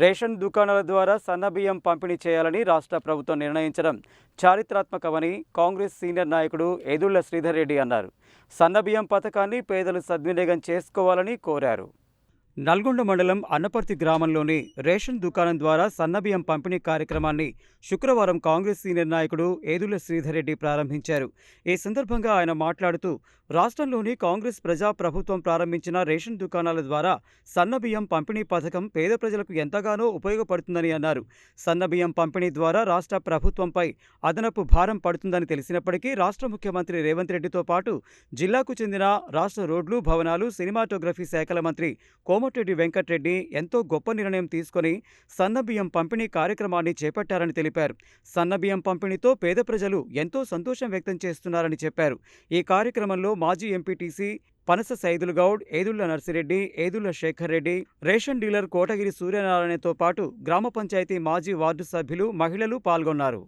Ration దుకాణాల ద్వారా సన్నబియ్యం పంపిణీ చేయాలని రాష్ట్ర ప్రభుత్వం నిర్ణయించడం చారిత్రాత్మకమని కాంగ్రెస్ సీనియర్ నాయకుడు ఏదుళ్ల శ్రీధర్ రెడ్డి అన్నారు. సన్నబియ్యం పథకాన్ని పేదలు సద్వినియోగం చేసుకోవాలని కోరారు. నల్గొండ మండలం అన్నపర్తి గ్రామంలోని రేషన్ దుకాణం ద్వారా సన్నబియ్యం పంపిణీ కార్యక్రమాన్ని శుక్రవారం కాంగ్రెస్ సీనియర్ నాయకుడు ఏదుళ్ల శ్రీధర్ రెడ్డి ప్రారంభించారు. ఈ సందర్భంగా ఆయన మాట్లాడుతూ రాష్ట్రంలోని కాంగ్రెస్ ప్రజా ప్రభుత్వం ప్రారంభించిన రేషన్ దుకాణాల ద్వారా సన్నబియ్యం పంపిణీ పథకం పేద ప్రజలకు ఎంతగానో ఉపయోగపడుతుందని అన్నారు. సన్నబియ్యం పంపిణీ ద్వారా రాష్ట్ర ప్రభుత్వంపై అదనపు భారం పడుతుందని తెలిసినప్పటికీ రాష్ట్ర ముఖ్యమంత్రి రేవంత్ రెడ్డితో పాటు జిల్లాకు చెందిన రాష్ట్ర రోడ్లు, భవనాలు, సినిమాటోగ్రఫీ శాఖల మంత్రి కోమటిరెడ్డి వెంకటరెడ్డి ఎంతో గొప్ప నిర్ణయం తీసుకుని సన్నబియ్యం పంపిణీ కార్యక్రమాన్ని చేపట్టారని తెలిపారు. సన్నబియ్యం పంపిణీతో పేద ప్రజలు ఎంతో సంతోషం వ్యక్తం చేస్తున్నారని చెప్పారు. ఈ కార్యక్రమంలో మాజీ ఎంపీటీసీ పనస సైదుల్ గౌడ్, ఏదుళ్ల నర్సిరెడ్డి, ఏదుళ్ల శేఖర్ రెడ్డి, రేషన్ డీలర్ కోటగిరి సూర్యనారాయణతో పాటు గ్రామ పంచాయతీ మాజీ వార్డు సభ్యులు, మహిళలు పాల్గొన్నారు.